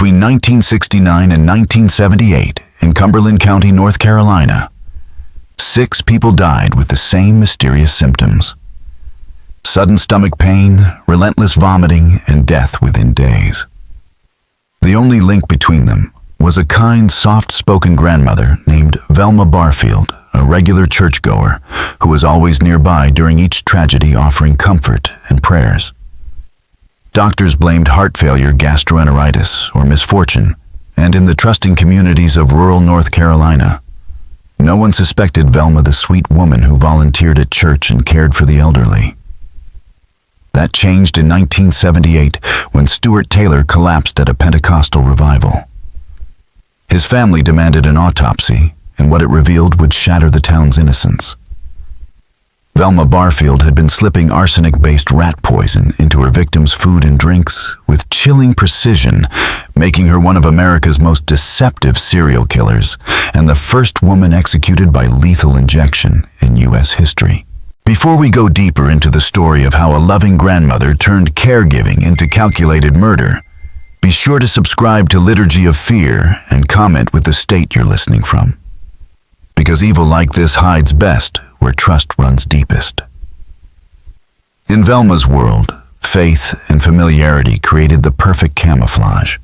Between 1969 and 1978, in Cumberland County, North Carolina, 6 people died with the same mysterious symptoms: sudden stomach pain, relentless vomiting, and death within days. The only link between them was a kind, soft-spoken grandmother named Velma Barfield, a regular churchgoer who was always nearby during each tragedy, offering comfort and prayers. Doctors blamed heart failure, gastroenteritis, or misfortune, and in the trusting communities of rural North Carolina, no one suspected Velma, the sweet woman who volunteered at church and cared for the elderly. That changed in 1978 when Stuart Taylor collapsed at a Pentecostal revival. His family demanded an autopsy, and what it revealed would shatter the town's innocence. Velma Barfield had been slipping arsenic-based rat poison into her victims' food and drinks with chilling precision, making her one of America's most deceptive serial killers and the first woman executed by lethal injection in U.S. history. Before we go deeper into the story of how a loving grandmother turned caregiving into calculated murder, be sure to subscribe to Liturgy of Fear and comment with the state you're listening from. Because evil like this hides best where trust runs deepest. In Velma's world, faith and familiarity created the perfect camouflage.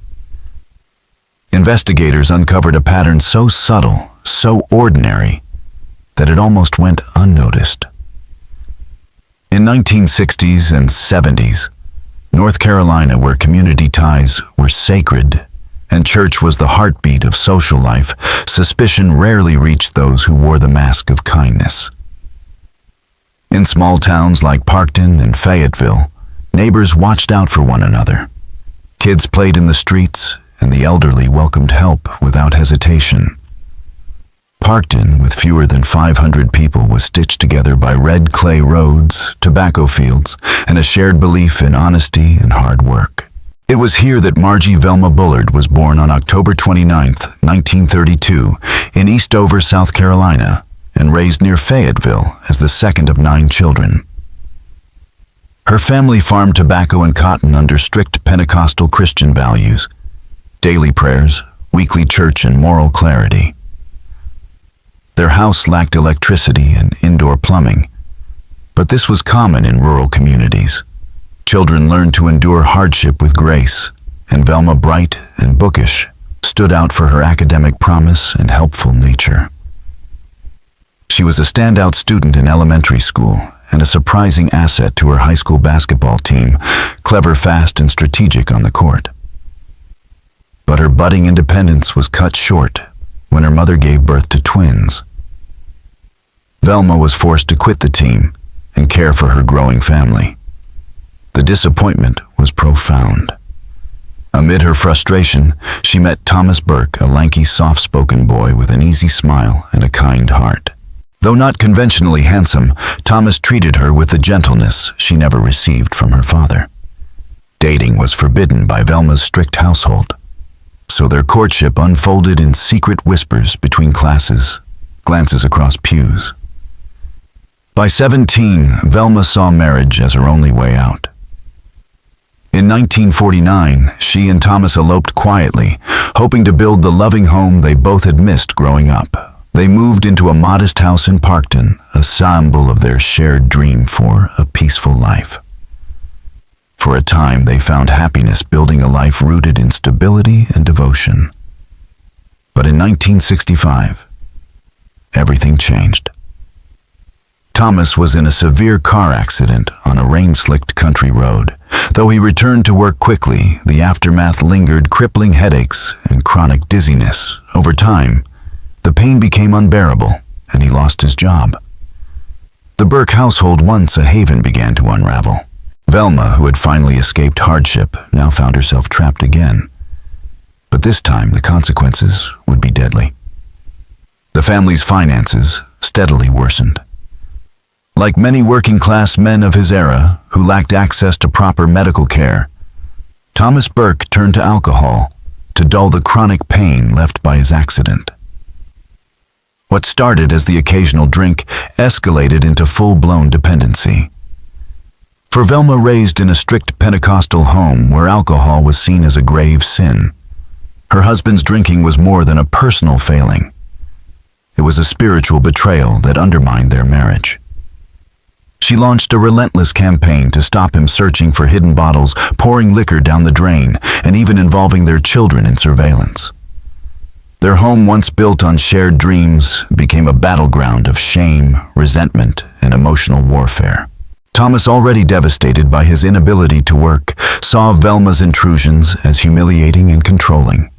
Investigators uncovered a pattern so subtle, so ordinary, that it almost went unnoticed. In 1960s and 70s, North Carolina, where community ties were sacred and church was the heartbeat of social life, suspicion rarely reached those who wore the mask of kindness. In small towns like Parkton and Fayetteville, neighbors watched out for one another. Kids played in the streets, and the elderly welcomed help without hesitation. Parkton, with fewer than 500 people, was stitched together by red clay roads, tobacco fields, and a shared belief in honesty and hard work. It was here that Margie Velma Bullard was born on October 29, 1932, in Eastover, South Carolina, and raised near Fayetteville as the second of 9 children. Her family farmed tobacco and cotton under strict Pentecostal Christian values: daily prayers, weekly church, and moral clarity. Their house lacked electricity and indoor plumbing, but this was common in rural communities. Children learned to endure hardship with grace, and Velma, bright and bookish, stood out for her academic promise and helpful nature. She was a standout student in elementary school and a surprising asset to her high school basketball team, clever, fast, and strategic on the court. But her budding independence was cut short when her mother gave birth to twins. Velma was forced to quit the team and care for her growing family. The disappointment was profound. Amid her frustration, she met Thomas Burke, a lanky, soft-spoken boy with an easy smile and a kind heart. Though not conventionally handsome, Thomas treated her with the gentleness she never received from her father. Dating was forbidden by Velma's strict household, so their courtship unfolded in secret whispers between classes, glances across pews. By 17, Velma saw marriage as her only way out. In 1949, she and Thomas eloped quietly, hoping to build the loving home they both had missed growing up. They moved into a modest house in Parkton, a symbol of their shared dream for a peaceful life. For a time, they found happiness building a life rooted in stability and devotion. But in 1965, everything changed. Thomas was in a severe car accident on a rain-slicked country road. Though he returned to work quickly, the aftermath lingered: crippling headaches and chronic dizziness. Over time, the pain became unbearable, and he lost his job. The Burke household, once a haven, began to unravel. Velma, who had finally escaped hardship, now found herself trapped again. But this time, the consequences would be deadly. The family's finances steadily worsened. Like many working-class men of his era who lacked access to proper medical care, Thomas Burke turned to alcohol to dull the chronic pain left by his accident. What started as the occasional drink escalated into full-blown dependency. For Velma, raised in a strict Pentecostal home where alcohol was seen as a grave sin, Her husband's drinking was more than a personal failing. It was a spiritual betrayal that undermined their marriage. She launched a relentless campaign to stop him, searching for hidden bottles, pouring liquor down the drain, and even involving their children in surveillance. Their home, once built on shared dreams, became a battleground of shame, resentment, and emotional warfare. Thomas, already devastated by his inability to work, saw Velma's intrusions as humiliating and controlling.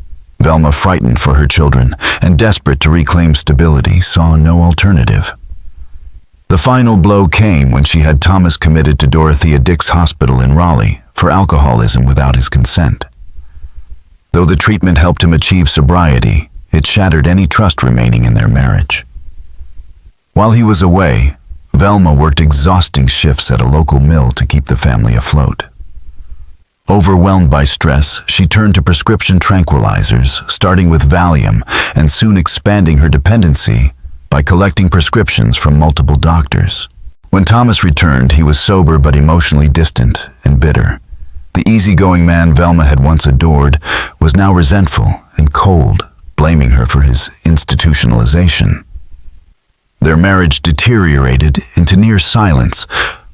Velma, frightened for her children and desperate to reclaim stability, saw no alternative. The final blow came when she had Thomas committed to Dorothea Dix Hospital in Raleigh for alcoholism without his consent. Though the treatment helped him achieve sobriety, it shattered any trust remaining in their marriage. While he was away, Velma worked exhausting shifts at a local mill to keep the family afloat. Overwhelmed by stress, she turned to prescription tranquilizers, starting with Valium and soon expanding her dependency by collecting prescriptions from multiple doctors. When Thomas returned, he was sober but emotionally distant and bitter. The easygoing man Velma had once adored was now resentful and cold, blaming her for his institutionalization. Their marriage deteriorated into near silence,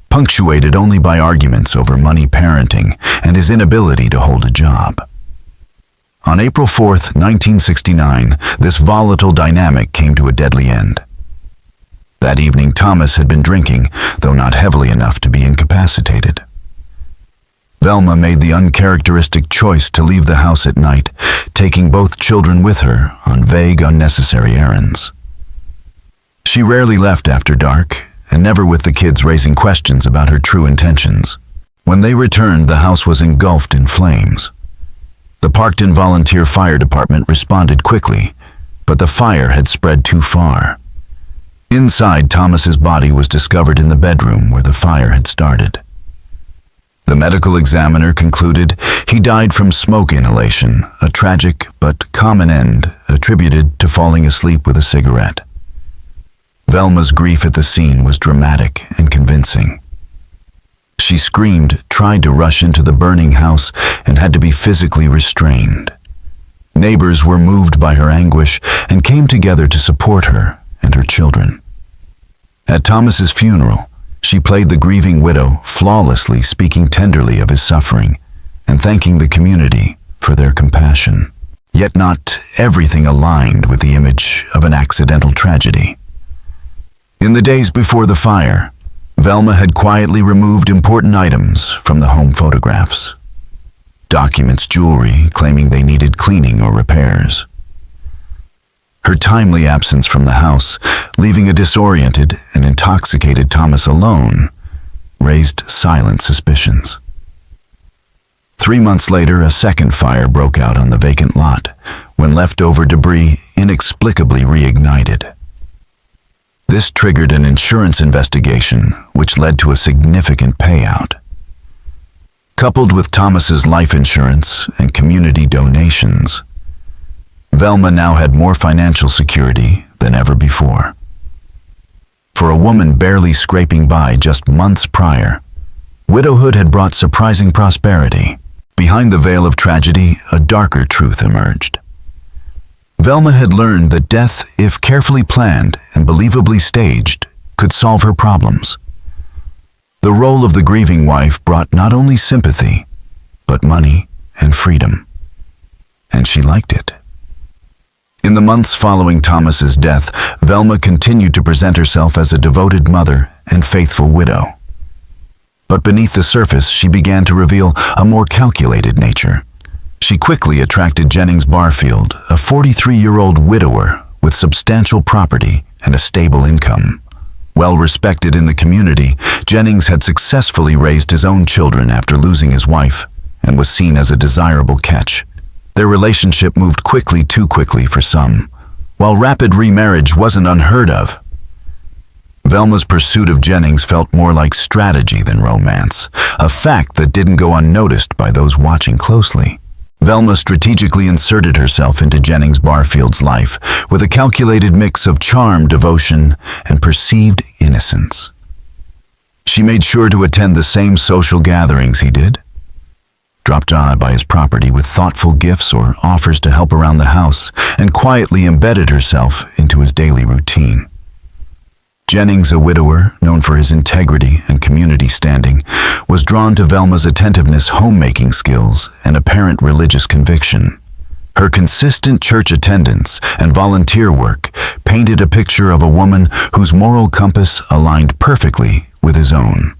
punctuated only by arguments over money, parenting, and his inability to hold a job. On April 4th, 1969, this volatile dynamic came to a deadly end. That evening, Thomas had been drinking, though not heavily enough to be incapacitated. Velma made the uncharacteristic choice to leave the house at night, taking both children with her on vague, unnecessary errands. She rarely left after dark, and never with the kids raising questions about her true intentions. When they returned, the house was engulfed in flames. The Parkton Volunteer Fire Department responded quickly, but the fire had spread too far. Inside, Thomas's body was discovered in the bedroom where the fire had started. The medical examiner concluded he died from smoke inhalation, a tragic but common end attributed to falling asleep with a cigarette. Velma's grief at the scene was dramatic and convincing. She screamed, tried to rush into the burning house, and had to be physically restrained. Neighbors were moved by her anguish and came together to support her and her children. At Thomas's funeral, she played the grieving widow, flawlessly speaking tenderly of his suffering and thanking the community for their compassion. Yet not everything aligned with the image of an accidental tragedy. In the days before the fire, Velma had quietly removed important items from the home photographs. Documents, jewelry, claiming they needed cleaning or repairs. Her timely absence from the house, leaving a disoriented and intoxicated Thomas alone, raised silent suspicions. 3 months later, a second fire broke out on the vacant lot, when leftover debris inexplicably reignited. This triggered an insurance investigation, which led to a significant payout. Coupled with Thomas's life insurance and community donations, Velma now had more financial security than ever before. For a woman barely scraping by just months prior, widowhood had brought surprising prosperity. Behind the veil of tragedy, a darker truth emerged. Velma had learned that death, if carefully planned and believably staged, could solve her problems. The role of the grieving wife brought not only sympathy, but money and freedom. And she liked it. In the months following Thomas's death, Velma continued to present herself as a devoted mother and faithful widow. But beneath the surface, she began to reveal a more calculated nature. She quickly attracted Jennings Barfield, a 43-year-old widower with substantial property and a stable income. Well respected in the community, Jennings had successfully raised his own children after losing his wife and was seen as a desirable catch. Their relationship moved quickly, too quickly for some, while rapid remarriage wasn't unheard of. Velma's pursuit of Jennings felt more like strategy than romance, a fact that didn't go unnoticed by those watching closely. Velma strategically inserted herself into Jennings Barfield's life with a calculated mix of charm, devotion, and perceived innocence. She made sure to attend the same social gatherings he did, dropped by his property with thoughtful gifts or offers to help around the house, and quietly embedded herself into his daily routine. Jennings, a widower known for his integrity and community standing, was drawn to Velma's attentiveness, homemaking skills, and apparent religious conviction. Her consistent church attendance and volunteer work painted a picture of a woman whose moral compass aligned perfectly with his own.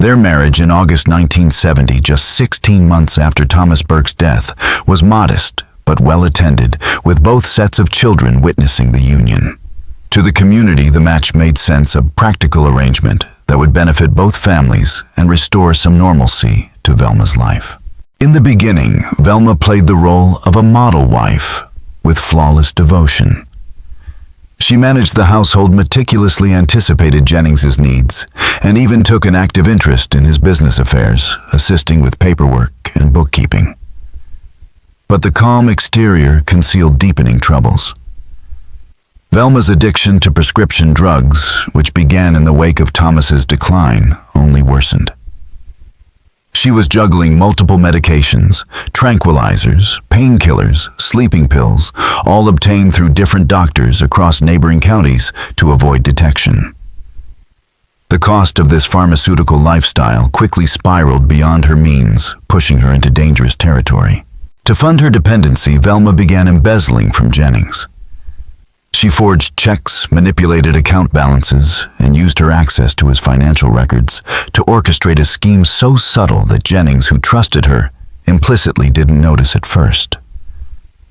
Their marriage in August 1970, just 16 months after Thomas Burke's death, was modest but well attended, with both sets of children witnessing the union. To the community, the match made sense, a practical arrangement that would benefit both families and restore some normalcy to Velma's life. In the beginning, Velma played the role of a model wife with flawless devotion. She managed the household, meticulously anticipated Jennings's needs, and even took an active interest in his business affairs, assisting with paperwork and bookkeeping. But the calm exterior concealed deepening troubles. Velma's addiction to prescription drugs, which began in the wake of Thomas's decline, only worsened. She was juggling multiple medications, tranquilizers, painkillers, sleeping pills, all obtained through different doctors across neighboring counties to avoid detection. The cost of this pharmaceutical lifestyle quickly spiraled beyond her means, pushing her into dangerous territory. To fund her dependency, Velma began embezzling from Jennings. She forged checks, manipulated account balances, and used her access to his financial records to orchestrate a scheme so subtle that Jennings, who trusted her, implicitly didn't notice at first.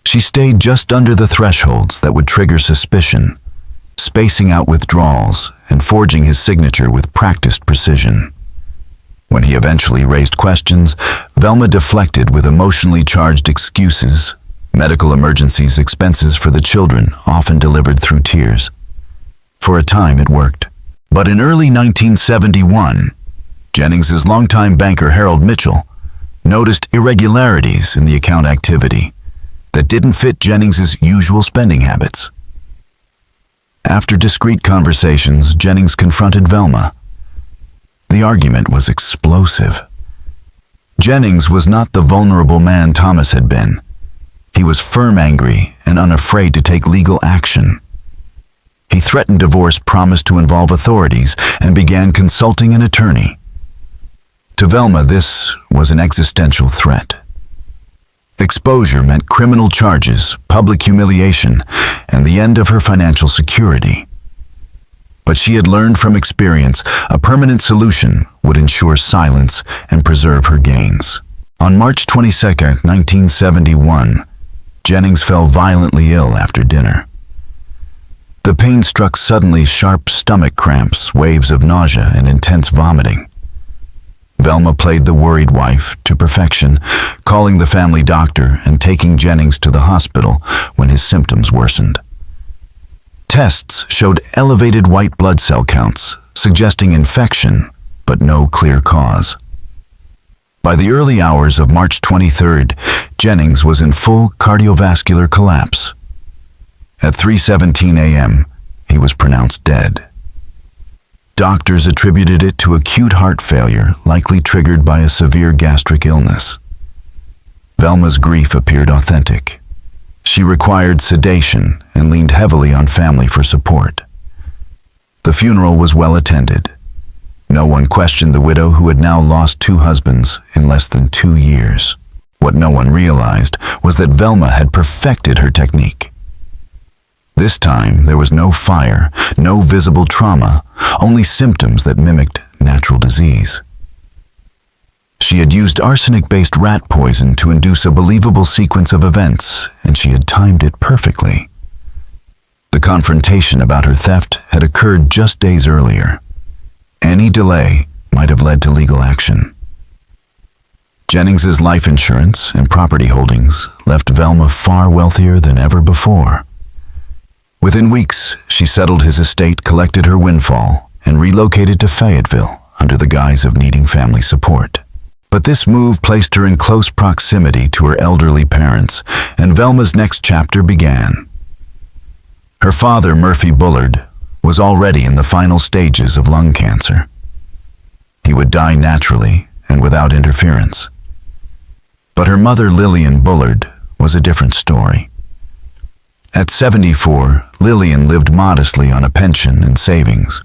She stayed just under the thresholds that would trigger suspicion, spacing out withdrawals and forging his signature with practiced precision. When he eventually raised questions, Velma deflected with emotionally charged excuses. Medical emergencies, expenses for the children, often delivered through tears. For a time it worked. But in early 1971, Jennings's longtime banker Harold Mitchell noticed irregularities in the account activity that didn't fit Jennings's usual spending habits. After discreet conversations, Jennings confronted Velma. The argument was explosive. Jennings was not the vulnerable man Thomas had been. He was firm, angry, and unafraid to take legal action. He threatened divorce, promised to involve authorities, and began consulting an attorney. To Velma, this was an existential threat. Exposure meant criminal charges, public humiliation, and the end of her financial security. But she had learned from experience a permanent solution would ensure silence and preserve her gains. On March 22, 1971, Jennings fell violently ill after dinner. The pain struck suddenly, sharp stomach cramps, waves of nausea, and intense vomiting. Velma played the worried wife to perfection, calling the family doctor and taking Jennings to the hospital when his symptoms worsened. Tests showed elevated white blood cell counts, suggesting infection, but no clear cause. By the early hours of March 23rd, Jennings was in full cardiovascular collapse. At 3:17 a.m., he was pronounced dead. Doctors attributed it to acute heart failure, likely triggered by a severe gastric illness. Velma's grief appeared authentic. She required sedation and leaned heavily on family for support. The funeral was well attended. No one questioned the widow who had now lost 2 husbands in less than 2 years. What no one realized was that Velma had perfected her technique. This time, there was no fire, no visible trauma, only symptoms that mimicked natural disease. She had used arsenic-based rat poison to induce a believable sequence of events, and she had timed it perfectly. The confrontation about her theft had occurred just days earlier. Any delay might have led to legal action. Jennings's life insurance and property holdings left Velma far wealthier than ever before. Within weeks, she settled his estate, collected her windfall, and relocated to Fayetteville under the guise of needing family support. But this move placed her in close proximity to her elderly parents, and Velma's next chapter began. Her father, Murphy Bullard, was already in the final stages of lung cancer. He would die naturally and without interference. But her mother, Lillian Bullard, was a different story. At 74, Lillian lived modestly on a pension and savings,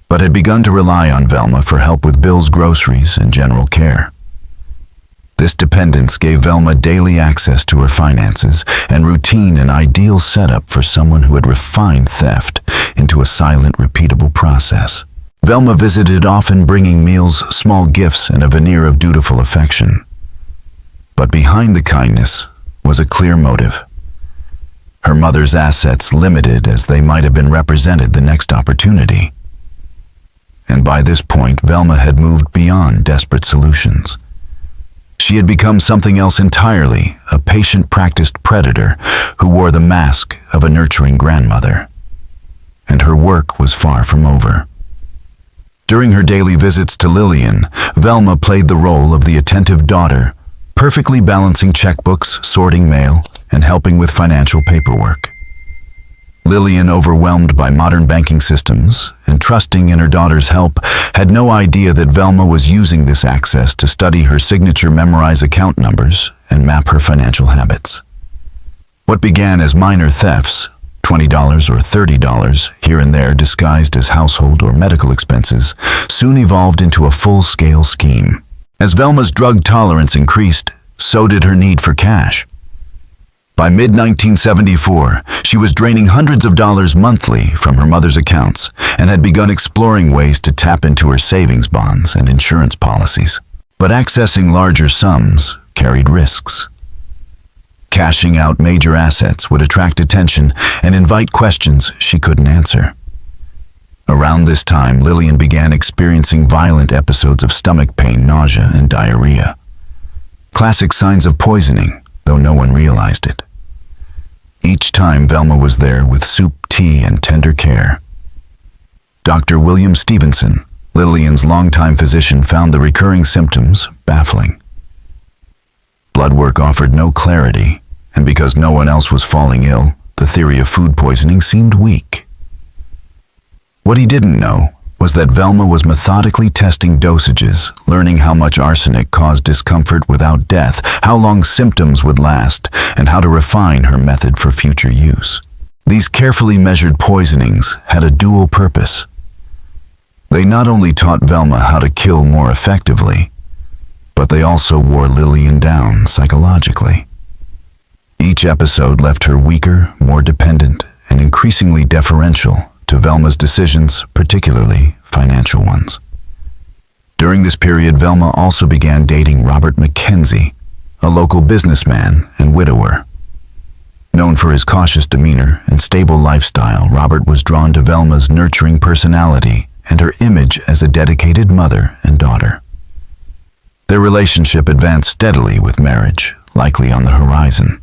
but had begun to rely on Velma for help with bills, groceries, and general care. This dependence gave Velma daily access to her finances and routine, an ideal setup for someone who had refined theft into a silent, repeatable process. Velma visited often, bringing meals, small gifts, and a veneer of dutiful affection. But behind the kindness was a clear motive. Her mother's assets, limited as they might have been, represented the next opportunity. And by this point, Velma had moved beyond desperate solutions. She had become something else entirely, a patient-practiced predator who wore the mask of a nurturing grandmother. And her work was far from over. During her daily visits to Lillian, Velma played the role of the attentive daughter, perfectly balancing checkbooks, sorting mail, and helping with financial paperwork. Lillian, overwhelmed by modern banking systems and trusting in her daughter's help, had no idea that Velma was using this access to study her signature, memorize account numbers, and map her financial habits. What began as minor thefts, $20 or $30 here and there disguised as household or medical expenses, soon evolved into a full-scale scheme. As Velma's drug tolerance increased, so did her need for cash. By mid-1974, she was draining hundreds of dollars monthly from her mother's accounts and had begun exploring ways to tap into her savings bonds and insurance policies. But accessing larger sums carried risks. Cashing out major assets would attract attention and invite questions she couldn't answer. Around this time, Lillian began experiencing violent episodes of stomach pain, nausea, and diarrhea. Classic signs of poisoning, though no one realized it. Each time, Velma was there with soup, tea, and tender care. Dr. William Stevenson, Lillian's longtime physician, found the recurring symptoms baffling. Blood work offered no clarity, and because no one else was falling ill, the theory of food poisoning seemed weak. What he didn't know was that Velma was methodically testing dosages, learning how much arsenic caused discomfort without death, how long symptoms would last, and how to refine her method for future use. These carefully measured poisonings had a dual purpose. They not only taught Velma how to kill more effectively, but they also wore Lillian down psychologically. Each episode left her weaker, more dependent, and increasingly deferential to Velma's decisions, particularly financial ones. During this period, Velma also began dating Robert Mackenzie, a local businessman and widower. Known for his cautious demeanor and stable lifestyle, Robert was drawn to Velma's nurturing personality and her image as a dedicated mother and daughter. Their relationship advanced steadily, with marriage likely on the horizon.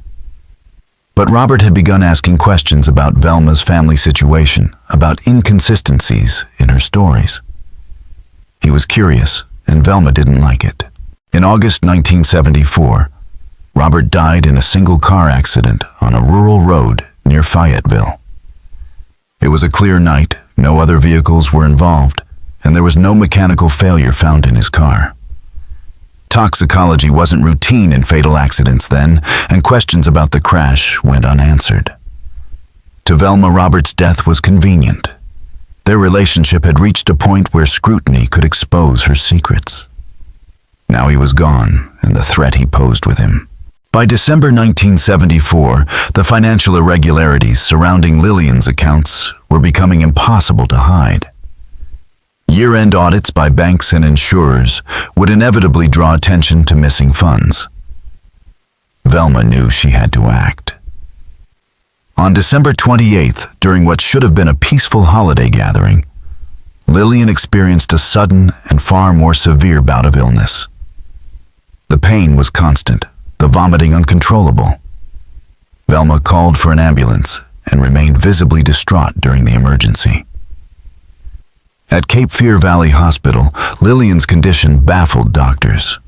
But Robert had begun asking questions about Velma's family situation, about inconsistencies in her stories. He was curious, and Velma didn't like it. In August 1974, Robert died in a single car accident on a rural road near Fayetteville. It was a clear night, no other vehicles were involved, and there was no mechanical failure found in his car. Toxicology wasn't routine in fatal accidents then, and questions about the crash went unanswered. To Velma, Robert's death was convenient. Their relationship had reached a point where scrutiny could expose her secrets. Now he was gone, and the threat he posed with him. By December 1974, the financial irregularities surrounding Lillian's accounts were becoming impossible to hide. Year-end audits by banks and insurers would inevitably draw attention to missing funds. Velma knew she had to act. On December 28th, during what should have been a peaceful holiday gathering, Lillian experienced a sudden and far more severe bout of illness. The pain was constant, the vomiting uncontrollable. Velma called for an ambulance and remained visibly distraught during the emergency. At Cape Fear Valley Hospital, Lillian's condition baffled doctors.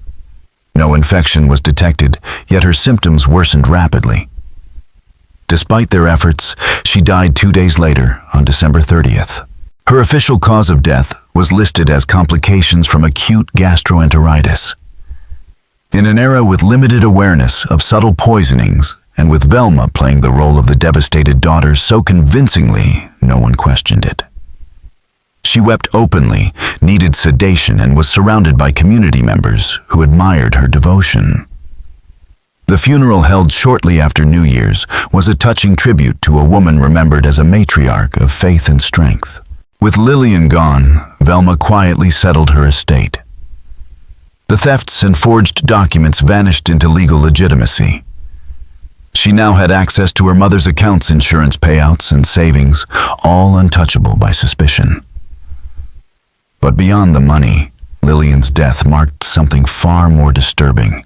No infection was detected, yet her symptoms worsened rapidly. Despite their efforts, she died 2 days later, on December 30th. Her official cause of death was listed as complications from acute gastroenteritis. In an era with limited awareness of subtle poisonings, and with Velma playing the role of the devastated daughter so convincingly, no one questioned it. She wept openly, needed sedation, and was surrounded by community members who admired her devotion. The funeral, held shortly after New Year's, was a touching tribute to a woman remembered as a matriarch of faith and strength. With Lillian gone, Velma quietly settled her estate. The thefts and forged documents vanished into legal legitimacy. She now had access to her mother's accounts, insurance payouts, and savings, all untouchable by suspicion. But beyond the money, Lillian's death marked something far more disturbing: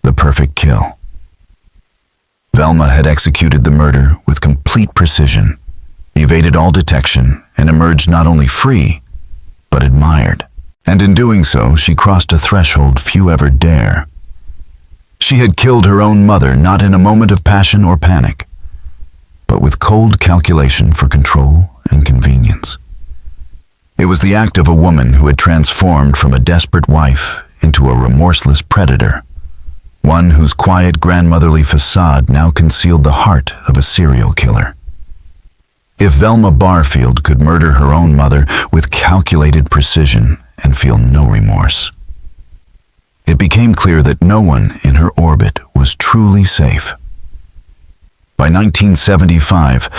the perfect kill. Velma had executed the murder with complete precision, evaded all detection, and emerged not only free, but admired. And in doing so, she crossed a threshold few ever dare. She had killed her own mother not in a moment of passion or panic, but with cold calculation for control and convenience. It was the act of a woman who had transformed from a desperate wife into a remorseless predator, one whose quiet grandmotherly facade now concealed the heart of a serial killer. If Velma Barfield could murder her own mother with calculated precision and feel no remorse, it became clear that no one in her orbit was truly safe. By 1975,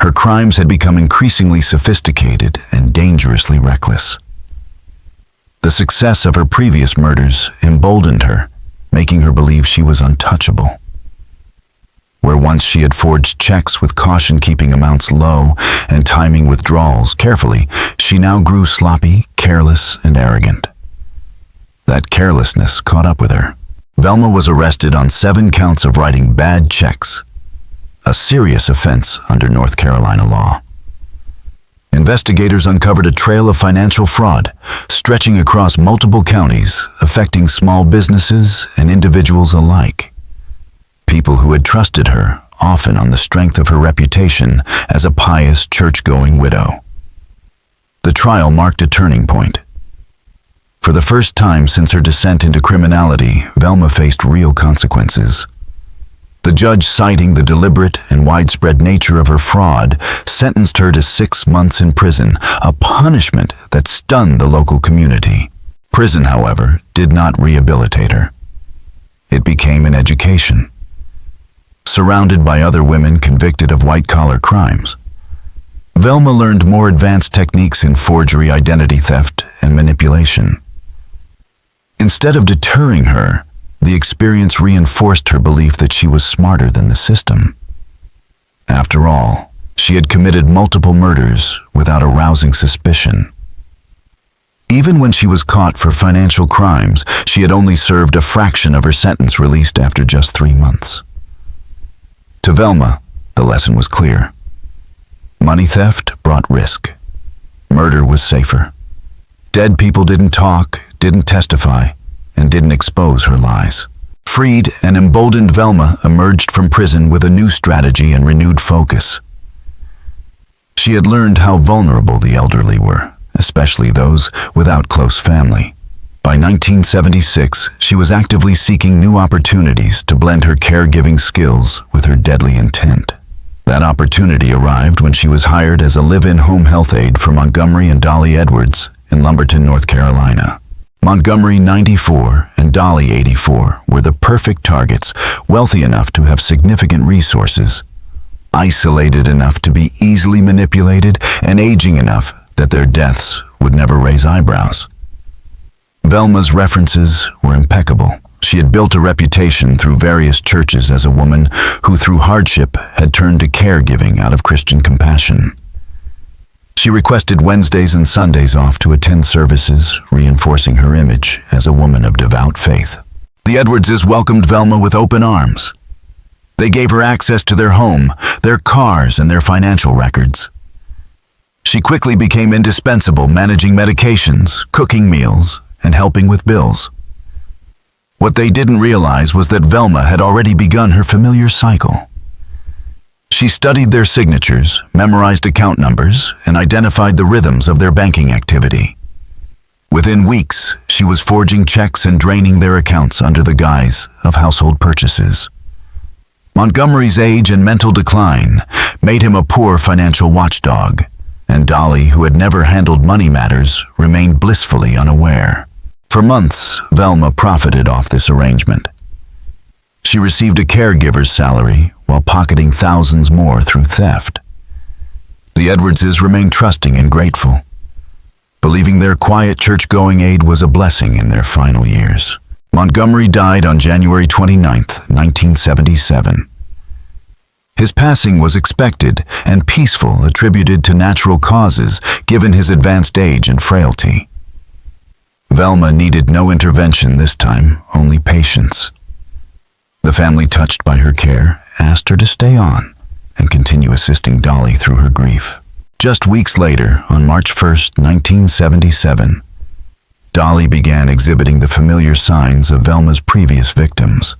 her crimes had become increasingly sophisticated and dangerously reckless. The success of her previous murders emboldened her, making her believe she was untouchable. Where once she had forged checks with caution, keeping amounts low and timing withdrawals carefully, she now grew sloppy, careless, and arrogant. That carelessness caught up with her. Velma was arrested on 7 counts of writing bad checks, a serious offense under North Carolina law. Investigators uncovered a trail of financial fraud, stretching across multiple counties, affecting small businesses and individuals alike. People who had trusted her, often on the strength of her reputation as a pious, church-going widow. The trial marked a turning point. For the first time since her descent into criminality, Velma faced real consequences. The judge, citing the deliberate and widespread nature of her fraud, sentenced her to 6 months in prison, a punishment that stunned the local community. Prison, however, did not rehabilitate her. It became an education. Surrounded by other women convicted of white-collar crimes, Velma learned more advanced techniques in forgery, identity theft, and manipulation. Instead of deterring her, the experience reinforced her belief that she was smarter than the system. After all, she had committed multiple murders without arousing suspicion. Even when she was caught for financial crimes, she had only served a fraction of her sentence, released after just 3 months. To Velma, the lesson was clear. Money theft brought risk. Murder was safer. Dead people didn't talk, didn't testify, and didn't expose her lies. Freed and emboldened, Velma emerged from prison with a new strategy and renewed focus. She had learned how vulnerable the elderly were, especially those without close family. By 1976, she was actively seeking new opportunities to blend her caregiving skills with her deadly intent. That opportunity arrived when she was hired as a live-in home health aide for Montgomery and Dolly Edwards in Lumberton, North Carolina. Montgomery, 94, and Dolly, 84, were the perfect targets, wealthy enough to have significant resources, isolated enough to be easily manipulated, and aging enough that their deaths would never raise eyebrows. Velma's references were impeccable. She had built a reputation through various churches as a woman who, through hardship, had turned to caregiving out of Christian compassion. She requested Wednesdays and Sundays off to attend services, reinforcing her image as a woman of devout faith. The Edwardses welcomed Velma with open arms. They gave her access to their home, their cars, and their financial records. She quickly became indispensable, managing medications, cooking meals, and helping with bills. What they didn't realize was that Velma had already begun her familiar cycle. She studied their signatures, memorized account numbers, and identified the rhythms of their banking activity. Within weeks, she was forging checks and draining their accounts under the guise of household purchases. Montgomery's age and mental decline made him a poor financial watchdog, and Dolly, who had never handled money matters, remained blissfully unaware. For months, Velma profited off this arrangement. She received a caregiver's salary while pocketing thousands more through theft. The Edwardses remained trusting and grateful, believing their quiet church-going aid was a blessing in their final years. Montgomery died on January 29, 1977. His passing was expected and peaceful, attributed to natural causes given his advanced age and frailty. Velma needed no intervention this time, only patience. The family, touched by her care, asked her to stay on and continue assisting Dolly through her grief. Just weeks later, on March 1, 1977, Dolly began exhibiting the familiar signs of Velma's previous victims.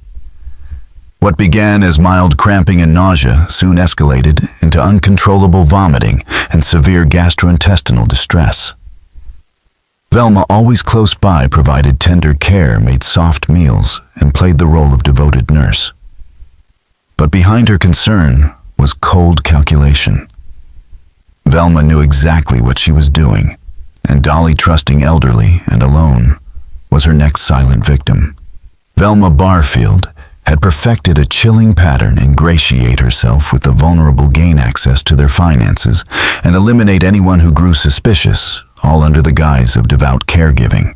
What began as mild cramping and nausea soon escalated into uncontrollable vomiting and severe gastrointestinal distress. Velma, always close by, provided tender care, made soft meals, and played the role of devoted nurse. But behind her concern was cold calculation. Velma knew exactly what she was doing, and Dolly, trusting, elderly, and alone, was her next silent victim. Velma Barfield had perfected a chilling pattern: ingratiate herself with the vulnerable, gain access to their finances, and eliminate anyone who grew suspicious, all under the guise of devout caregiving.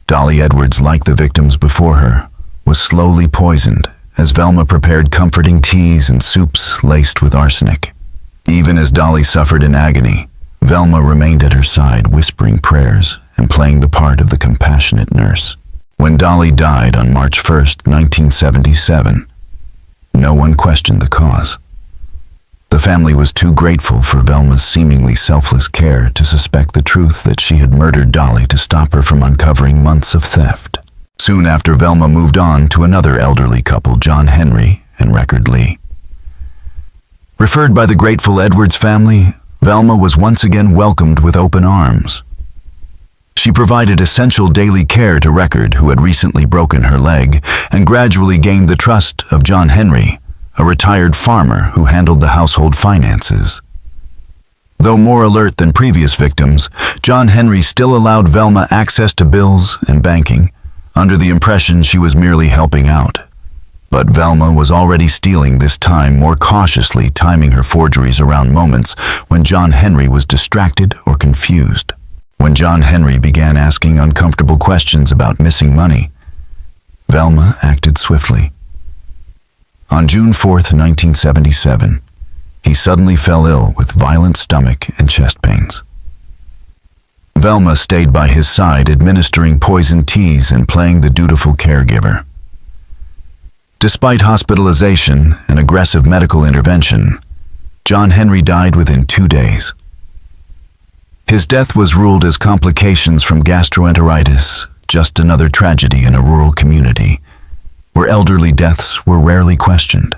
Dolly Edwards, like the victims before her, was slowly poisoned as Velma prepared comforting teas and soups laced with arsenic. Even as Dolly suffered in agony, Velma remained at her side, whispering prayers and playing the part of the compassionate nurse. When Dolly died on March 1, 1977, no one questioned the cause. The family was too grateful for Velma's seemingly selfless care to suspect the truth that she had murdered Dolly to stop her from uncovering months of theft. Soon after, Velma moved on to another elderly couple, John Henry and Record Lee. Referred by the grateful Edwards family, Velma was once again welcomed with open arms. She provided essential daily care to Record, who had recently broken her leg, and gradually gained the trust of John Henry, a retired farmer who handled the household finances. Though more alert than previous victims, John Henry still allowed Velma access to bills and banking, under the impression she was merely helping out. But Velma was already stealing this time, more cautiously timing her forgeries around moments when John Henry was distracted or confused. When John Henry began asking uncomfortable questions about missing money, Velma acted swiftly. On June 4, 1977, he suddenly fell ill with violent stomach and chest pains. Velma stayed by his side, administering poison teas and playing the dutiful caregiver. Despite hospitalization and aggressive medical intervention, John Henry died within 2 days. His death was ruled as complications from gastroenteritis, just another tragedy in a rural community, where elderly deaths were rarely questioned.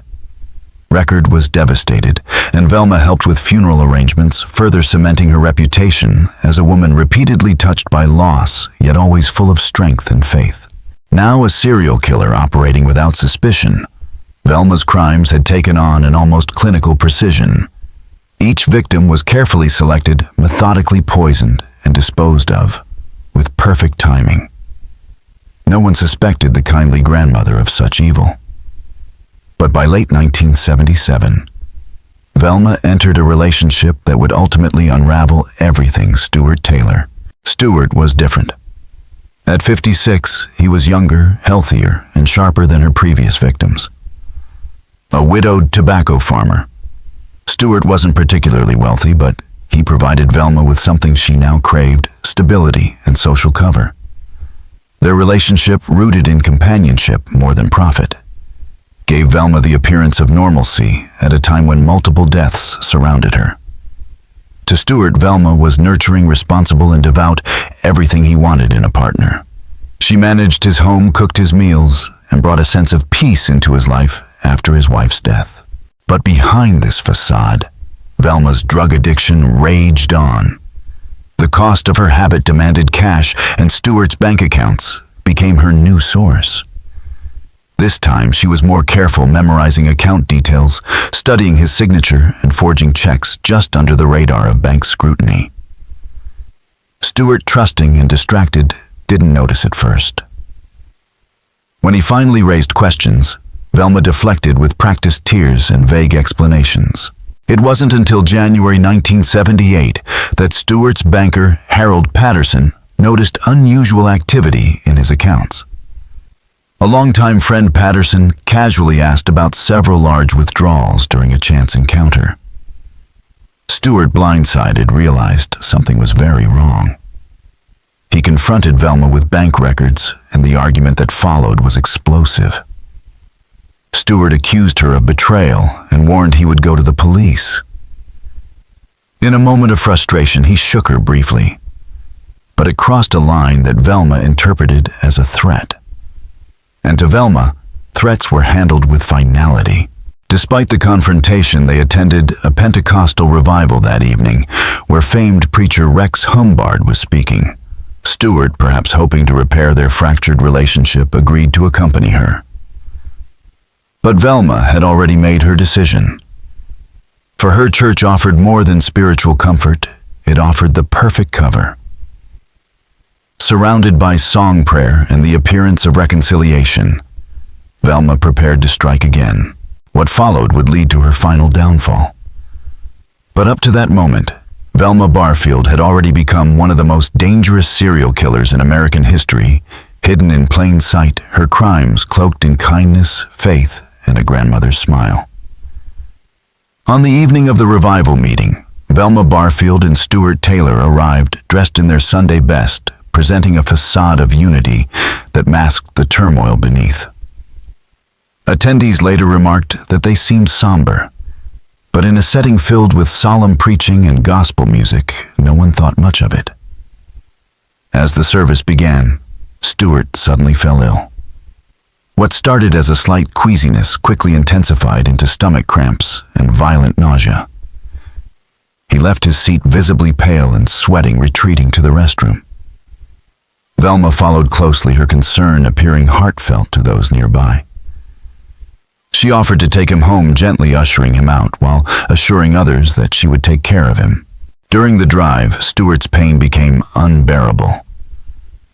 Record was devastated, and Velma helped with funeral arrangements, further cementing her reputation as a woman repeatedly touched by loss, yet always full of strength and faith. Now a serial killer operating without suspicion, Velma's crimes had taken on an almost clinical precision. Each victim was carefully selected, methodically poisoned, and disposed of, with perfect timing. No one suspected the kindly grandmother of such evil. But by late 1977, Velma entered a relationship that would ultimately unravel everything Stuart Taylor. Stuart was different. At 56, he was younger, healthier, and sharper than her previous victims. A widowed tobacco farmer, Stuart wasn't particularly wealthy, but he provided Velma with something she now craved: stability and social cover. Their relationship, rooted in companionship more than profit, gave Velma the appearance of normalcy at a time when multiple deaths surrounded her. To Stuart, Velma was nurturing, responsible, and devout, everything he wanted in a partner. She managed his home, cooked his meals, and brought a sense of peace into his life after his wife's death. But behind this facade, Velma's drug addiction raged on. The cost of her habit demanded cash, and Stewart's bank accounts became her new source. This time, she was more careful, memorizing account details, studying his signature, and forging checks just under the radar of bank scrutiny. Stewart, trusting and distracted, didn't notice at first. When he finally raised questions, Velma deflected with practiced tears and vague explanations. It wasn't until January 1978 that Stewart's banker, Harold Patterson, noticed unusual activity in his accounts. A longtime friend, Patterson casually asked about several large withdrawals during a chance encounter. Stewart, blindsided, realized something was very wrong. He confronted Velma with bank records, and the argument that followed was explosive. Stewart accused her of betrayal and warned he would go to the police. In a moment of frustration, he shook her briefly, but it crossed a line that Velma interpreted as a threat. And to Velma, threats were handled with finality. Despite the confrontation, they attended a Pentecostal revival that evening, where famed preacher Rex Humbard was speaking. Stewart, perhaps hoping to repair their fractured relationship, agreed to accompany her. But Velma had already made her decision. For her church offered more than spiritual comfort, it offered the perfect cover. Surrounded by song, prayer, and the appearance of reconciliation, Velma prepared to strike again. What followed would lead to her final downfall. But up to that moment, Velma Barfield had already become one of the most dangerous serial killers in American history, hidden in plain sight, her crimes cloaked in kindness, faith, and a grandmother's smile. On the evening of the revival meeting, Velma Barfield and Stewart Taylor arrived dressed in their Sunday best, presenting a facade of unity that masked the turmoil beneath. Attendees later remarked that they seemed somber, but in a setting filled with solemn preaching and gospel music, no one thought much of it. As the service began, Stewart suddenly fell ill. What started as a slight queasiness quickly intensified into stomach cramps and violent nausea. He left his seat visibly pale and sweating, retreating to the restroom. Velma followed closely, her concern appearing heartfelt to those nearby. She offered to take him home, gently ushering him out while assuring others that she would take care of him. During the drive, Stewart's pain became unbearable.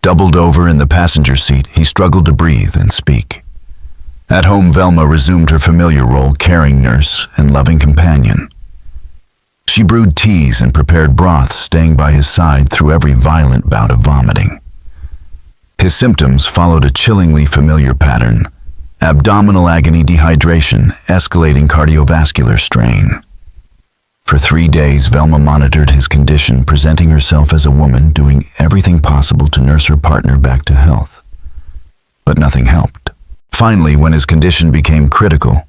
Doubled over in the passenger seat, he struggled to breathe and speak. At home, Velma resumed her familiar role, caring nurse and loving companion. She brewed teas and prepared broths, staying by his side through every violent bout of vomiting. His symptoms followed a chillingly familiar pattern: abdominal agony, dehydration, escalating cardiovascular strain. For 3 days, Velma monitored his condition, presenting herself as a woman doing everything possible to nurse her partner back to health. But nothing helped. Finally, when his condition became critical,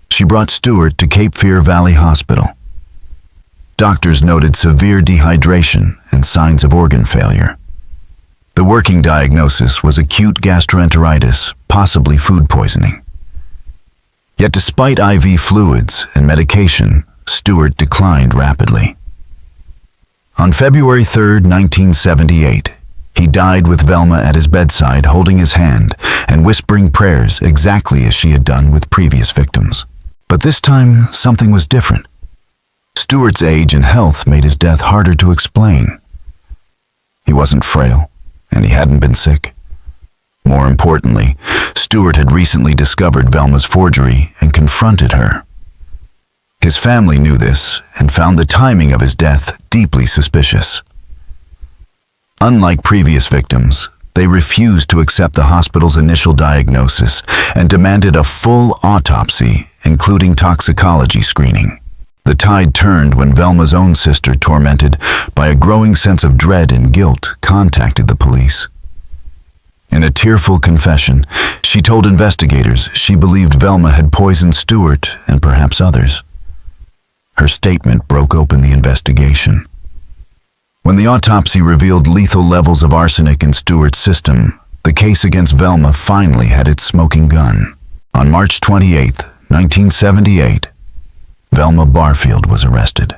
she brought Stewart to Cape Fear Valley Hospital. Doctors noted severe dehydration and signs of organ failure. The working diagnosis was acute gastroenteritis, possibly food poisoning. Yet despite IV fluids and medication, Stewart declined rapidly. On February 3, 1978, he died with Velma at his bedside, holding his hand and whispering prayers exactly as she had done with previous victims. But this time, something was different. Stewart's age and health made his death harder to explain. He wasn't frail, and he hadn't been sick. More importantly, Stewart had recently discovered Velma's forgery and confronted her. His family knew this and found the timing of his death deeply suspicious. Unlike previous victims, they refused to accept the hospital's initial diagnosis and demanded a full autopsy, including toxicology screening. The tide turned when Velma's own sister, tormented by a growing sense of dread and guilt, contacted the police. In a tearful confession, she told investigators she believed Velma had poisoned Stewart and perhaps others. Her statement broke open the investigation. When the autopsy revealed lethal levels of arsenic in Stewart's system, the case against Velma finally had its smoking gun. On March 28, 1978, Velma Barfield was arrested.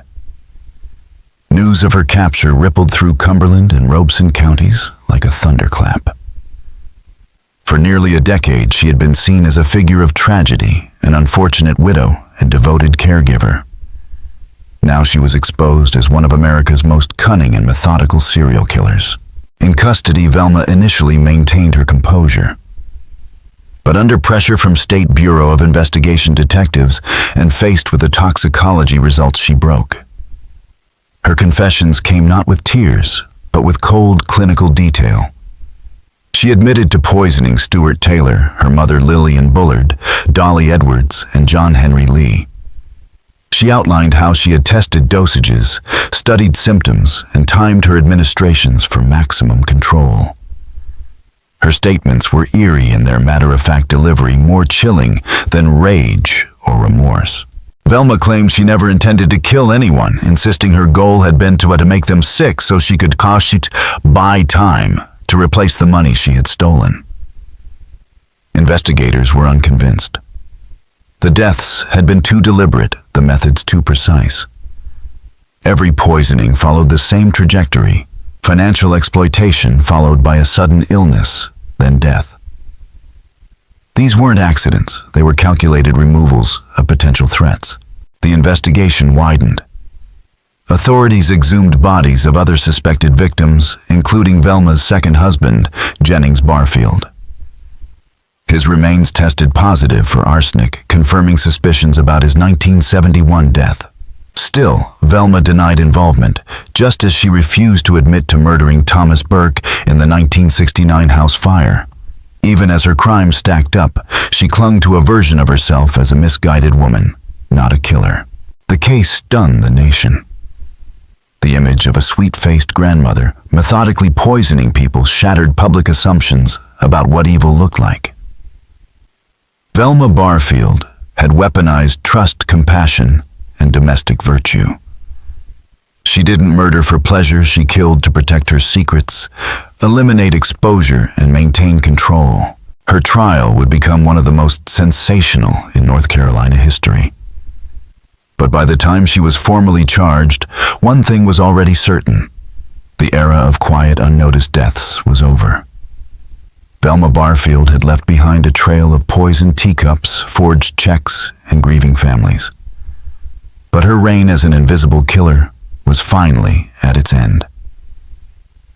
News of her capture rippled through Cumberland and Robeson counties like a thunderclap. For nearly a decade, she had been seen as a figure of tragedy, an unfortunate widow and devoted caregiver. Now she was exposed as one of America's most cunning and methodical serial killers. In custody, Velma initially maintained her composure. But under pressure from State Bureau of Investigation detectives and faced with the toxicology results, she broke. Her confessions came not with tears, but with cold clinical detail. She admitted to poisoning Stuart Taylor, her mother Lillian Bullard, Dolly Edwards, and John Henry Lee. She outlined how she had tested dosages, studied symptoms, and timed her administrations for maximum control. Her statements were eerie in their matter-of-fact delivery, more chilling than rage or remorse. Velma claimed she never intended to kill anyone, insisting her goal had been to make them sick so she could buy time to replace the money she had stolen. Investigators were unconvinced. The deaths had been too deliberate, the methods too precise. Every poisoning followed the same trajectory: financial exploitation followed by a sudden illness, then death. These weren't accidents, they were calculated removals of potential threats. The investigation widened. Authorities exhumed bodies of other suspected victims, including Velma's second husband, Jennings Barfield. His remains tested positive for arsenic, confirming suspicions about his 1971 death. Still, Velma denied involvement, just as she refused to admit to murdering Thomas Burke in the 1969 house fire. Even as her crimes stacked up, she clung to a version of herself as a misguided woman, not a killer. The case stunned the nation. The image of a sweet-faced grandmother methodically poisoning people shattered public assumptions about what evil looked like. Velma Barfield had weaponized trust, compassion, and domestic virtue. She didn't murder for pleasure, she killed to protect her secrets, eliminate exposure, and maintain control. Her trial would become one of the most sensational in North Carolina history. But by the time she was formally charged, one thing was already certain: the era of quiet, unnoticed deaths was over. Velma Barfield had left behind a trail of poisoned teacups, forged checks, and grieving families. But her reign as an invisible killer was finally at its end.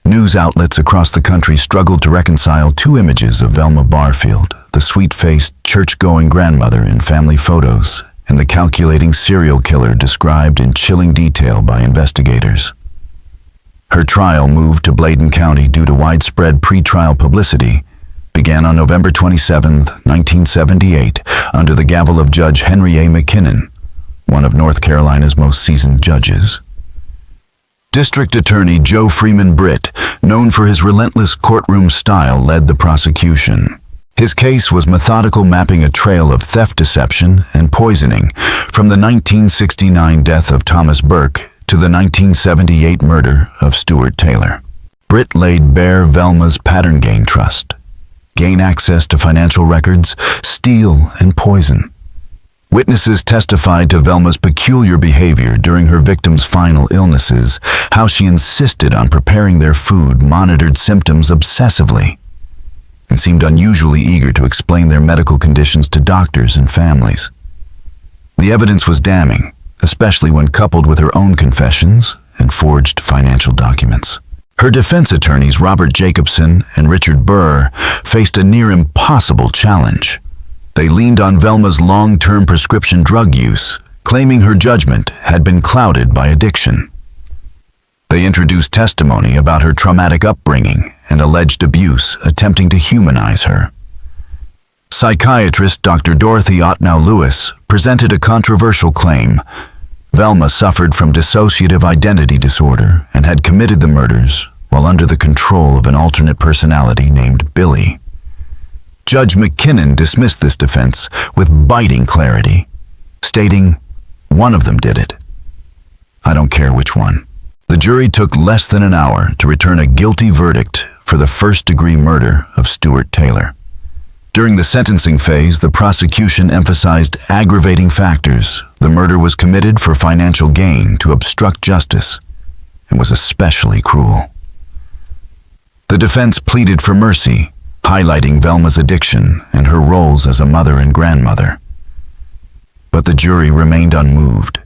News outlets across the country struggled to reconcile two images of Velma Barfield, the sweet-faced, church-going grandmother in family photos, and the calculating serial killer described in chilling detail by investigators. Her trial, moved to Bladen County due to widespread pre-trial publicity, began on November 27, 1978, under the gavel of Judge Henry A. McKinnon, one of North Carolina's most seasoned judges. District Attorney Joe Freeman Britt, known for his relentless courtroom style, led the prosecution. His case was methodical, mapping a trail of theft, deception, and poisoning from the 1969 death of Thomas Burke to the 1978 murder of Stuart Taylor. Britt laid bare Velma's pattern: gain trust, gain access to financial records, steal, and poison. Witnesses testified to Velma's peculiar behavior during her victims' final illnesses, how she insisted on preparing their food, monitored symptoms obsessively, and seemed unusually eager to explain their medical conditions to doctors and families. The evidence was damning, especially when coupled with her own confessions and forged financial documents. Her defense attorneys, Robert Jacobson and Richard Burr, faced a near impossible challenge. They leaned on Velma's long-term prescription drug use, claiming her judgment had been clouded by addiction. They introduced testimony about her traumatic upbringing and alleged abuse, attempting to humanize her. Psychiatrist Dr. Dorothy Otnow Lewis presented a controversial claim. Velma suffered from dissociative identity disorder and had committed the murders while under the control of an alternate personality named Billy. Judge McKinnon dismissed this defense with biting clarity, stating, "One of them did it. I don't care which one." The jury took less than an hour to return a guilty verdict for the first-degree murder of Stuart Taylor. During the sentencing phase, the prosecution emphasized aggravating factors. The murder was committed for financial gain, to obstruct justice, and was especially cruel. The defense pleaded for mercy, highlighting Velma's addiction and her roles as a mother and grandmother. But the jury remained unmoved.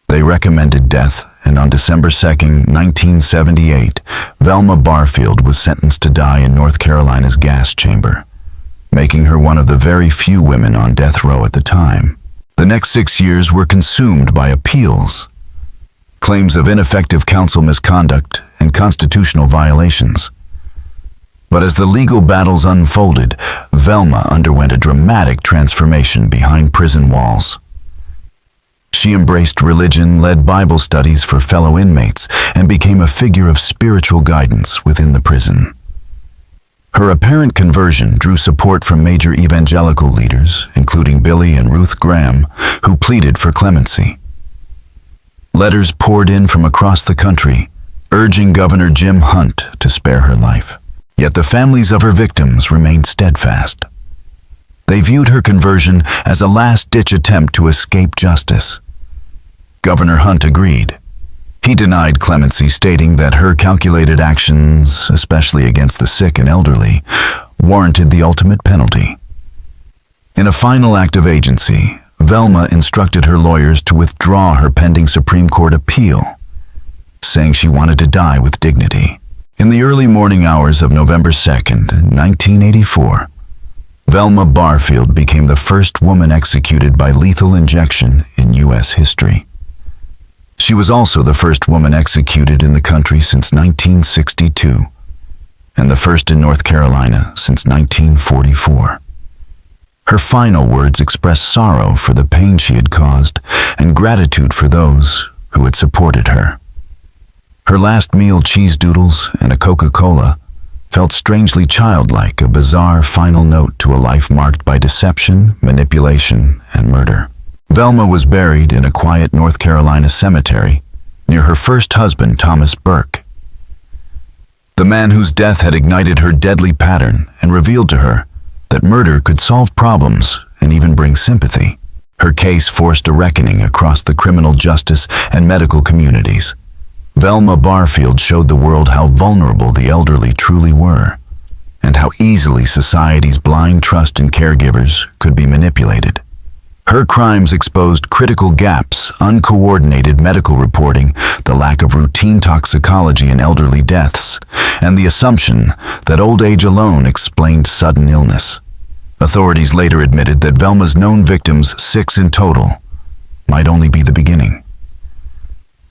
They recommended death, and on December 2, 1978, Velma Barfield was sentenced to die in North Carolina's gas chamber, making her one of the very few women on death row at the time. The next 6 years were consumed by appeals, claims of ineffective counsel misconduct, and constitutional violations. But as the legal battles unfolded, Velma underwent a dramatic transformation behind prison walls. She embraced religion, led Bible studies for fellow inmates, and became a figure of spiritual guidance within the prison. Her apparent conversion drew support from major evangelical leaders, including Billy and Ruth Graham, who pleaded for clemency. Letters poured in from across the country, urging Governor Jim Hunt to spare her life. Yet the families of her victims remained steadfast. They viewed her conversion as a last-ditch attempt to escape justice. Governor Hunt agreed. He denied clemency, stating that her calculated actions, especially against the sick and elderly, warranted the ultimate penalty. In a final act of agency, Velma instructed her lawyers to withdraw her pending Supreme Court appeal, saying she wanted to die with dignity. In the early morning hours of November 2, 1984, Velma Barfield became the first woman executed by lethal injection in U.S. history. She was also the first woman executed in the country since 1962, and the first in North Carolina since 1944. Her final words expressed sorrow for the pain she had caused and gratitude for those who had supported her. Her last meal, cheese doodles and a Coca-Cola, felt strangely childlike, a bizarre final note to a life marked by deception, manipulation, and murder. Velma was buried in a quiet North Carolina cemetery near her first husband, Thomas Burke, the man whose death had ignited her deadly pattern and revealed to her that murder could solve problems and even bring sympathy. Her case forced a reckoning across the criminal justice and medical communities. Velma Barfield showed the world how vulnerable the elderly truly were, and how easily society's blind trust in caregivers could be manipulated. Her crimes exposed critical gaps, uncoordinated medical reporting, the lack of routine toxicology in elderly deaths, and the assumption that old age alone explained sudden illness. Authorities later admitted that Velma's known victims, 6 in total, might only be the beginning.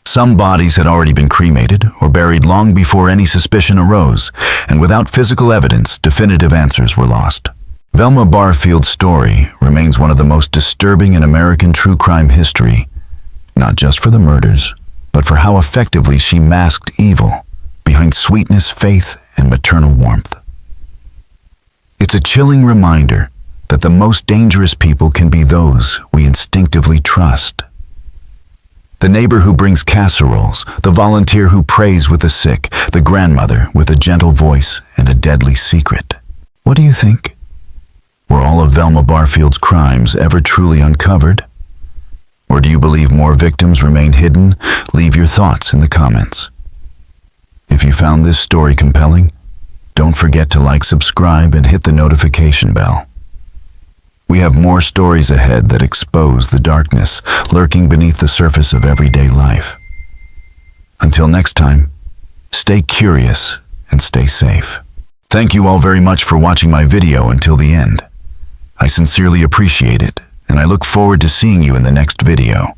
Some bodies had already been cremated or buried long before any suspicion arose, and without physical evidence, definitive answers were lost. Velma Barfield's story remains one of the most disturbing in American true crime history, not just for the murders, but for how effectively she masked evil behind sweetness, faith, and maternal warmth. It's a chilling reminder that the most dangerous people can be those we instinctively trust. The neighbor who brings casseroles, the volunteer who prays with the sick, the grandmother with a gentle voice and a deadly secret. What do you think? Were all of Velma Barfield's crimes ever truly uncovered? Or do you believe more victims remain hidden? Leave your thoughts in the comments. If you found this story compelling, don't forget to like, subscribe, and hit the notification bell. We have more stories ahead that expose the darkness lurking beneath the surface of everyday life. Until next time, stay curious and stay safe. Thank you all very much for watching my video until the end. I sincerely appreciate it, and I look forward to seeing you in the next video.